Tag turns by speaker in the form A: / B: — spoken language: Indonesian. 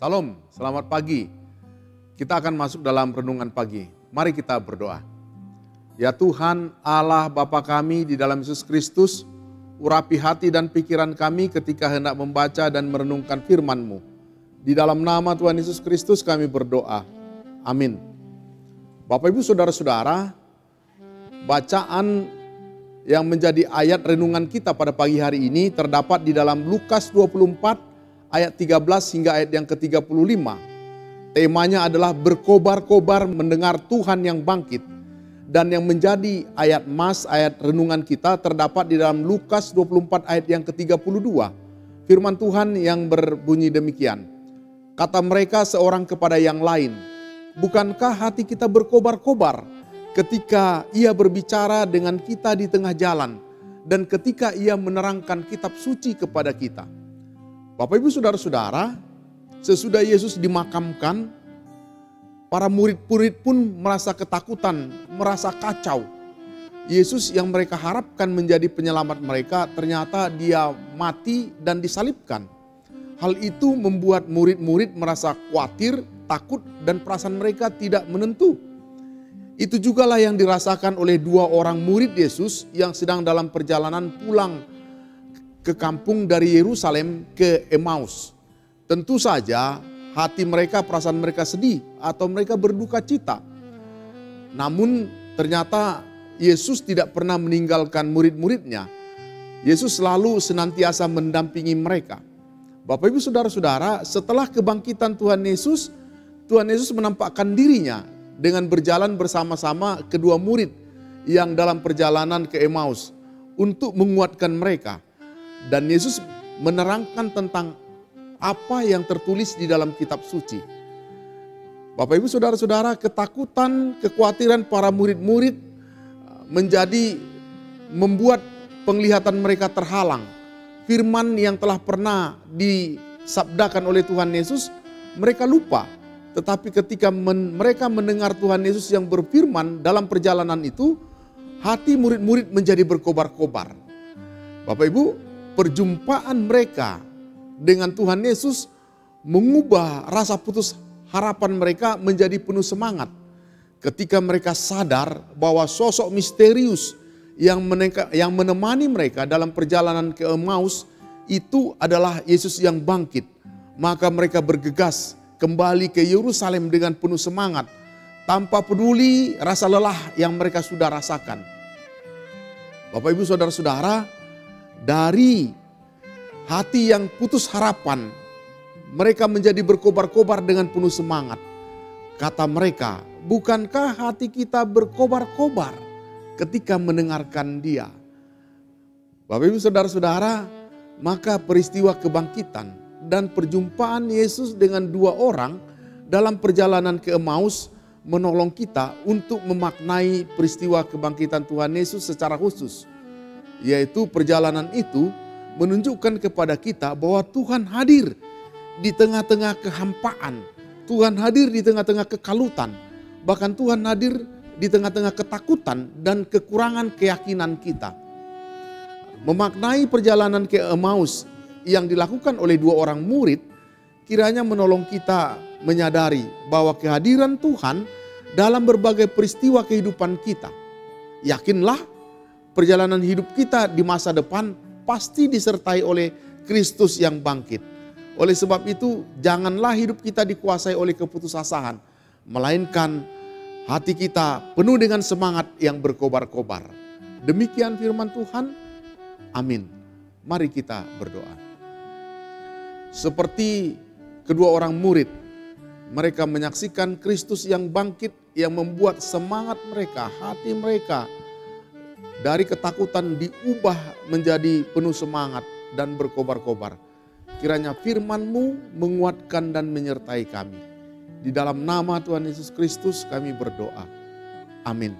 A: Salam, selamat pagi. Kita akan masuk dalam renungan pagi. Mari kita berdoa. Ya Tuhan Allah Bapa kami di dalam Yesus Kristus, urapi hati dan pikiran kami ketika hendak membaca dan merenungkan firman-Mu. Di dalam nama Tuhan Yesus Kristus kami berdoa. Amin. Bapak Ibu Saudara-saudara, bacaan yang menjadi ayat renungan kita pada pagi hari ini terdapat di dalam Lukas 24 ayat 13 hingga ayat yang ke-35. Temanya adalah berkobar-kobar mendengar Tuhan yang bangkit. Dan yang menjadi ayat mas, ayat renungan kita terdapat di dalam Lukas 24 ayat yang ke-32. Firman Tuhan yang berbunyi demikian. Kata mereka seorang kepada yang lain, bukankah hati kita berkobar-kobar ketika ia berbicara dengan kita di tengah jalan dan ketika ia menerangkan kitab suci kepada kita? Bapak Ibu Saudara-saudara, sesudah Yesus dimakamkan, para murid-murid pun merasa ketakutan, merasa kacau. Yesus yang mereka harapkan menjadi penyelamat mereka, ternyata dia mati dan disalibkan. Hal itu membuat murid-murid merasa khawatir, takut, dan perasaan mereka tidak menentu. Itu jugalah yang dirasakan oleh dua orang murid Yesus yang sedang dalam perjalanan pulang ke kampung dari Yerusalem ke Emmaus. Tentu saja hati mereka, perasaan mereka sedih atau mereka berduka cita. Namun ternyata Yesus tidak pernah meninggalkan murid-muridnya. Yesus selalu senantiasa mendampingi mereka. Bapak Ibu Saudara-saudara, setelah kebangkitan Tuhan Yesus menampakkan dirinya dengan berjalan bersama-sama kedua murid yang dalam perjalanan ke Emmaus untuk menguatkan mereka. Dan Yesus menerangkan tentang apa yang tertulis di dalam kitab suci. Bapak Ibu Saudara-saudara, ketakutan, kekhawatiran para murid-murid membuat penglihatan mereka terhalang. Firman yang telah pernah disabdakan oleh Tuhan Yesus, mereka lupa. Tetapi ketika mereka mendengar Tuhan Yesus yang berfirman dalam perjalanan itu, hati murid-murid menjadi berkobar-kobar. Bapak Ibu, perjumpaan mereka dengan Tuhan Yesus mengubah rasa putus harapan mereka menjadi penuh semangat. Ketika mereka sadar bahwa sosok misterius yang menemani mereka dalam perjalanan ke Emmaus itu adalah Yesus yang bangkit. Maka mereka bergegas kembali ke Yerusalem dengan penuh semangat, tanpa peduli rasa lelah yang mereka sudah rasakan. Bapak Ibu Saudara-saudara, dari hati yang putus harapan, mereka menjadi berkobar-kobar dengan penuh semangat. Kata mereka, bukankah hati kita berkobar-kobar ketika mendengarkan Dia? Bapak Ibu Saudara-saudara, maka peristiwa kebangkitan dan perjumpaan Yesus dengan dua orang dalam perjalanan ke Emmaus menolong kita untuk memaknai peristiwa kebangkitan Tuhan Yesus secara khusus. Yaitu perjalanan itu menunjukkan kepada kita bahwa Tuhan hadir di tengah-tengah kehampaan. Tuhan hadir di tengah-tengah kekalutan. Bahkan Tuhan hadir di tengah-tengah ketakutan dan kekurangan keyakinan kita. Memaknai perjalanan ke Emmaus yang dilakukan oleh dua orang murid, kiranya menolong kita menyadari bahwa kehadiran Tuhan dalam berbagai peristiwa kehidupan kita. Yakinlah, perjalanan hidup kita di masa depan pasti disertai oleh Kristus yang bangkit. Oleh sebab itu, janganlah hidup kita dikuasai oleh keputusasaan, melainkan hati kita penuh dengan semangat yang berkobar-kobar. Demikian firman Tuhan. Amin. Mari kita berdoa. Seperti kedua orang murid, mereka menyaksikan Kristus yang bangkit yang membuat semangat mereka, hati mereka dari ketakutan diubah menjadi penuh semangat dan berkobar-kobar. Kiranya firman-Mu menguatkan dan menyertai kami. Di dalam nama Tuhan Yesus Kristus kami berdoa. Amin.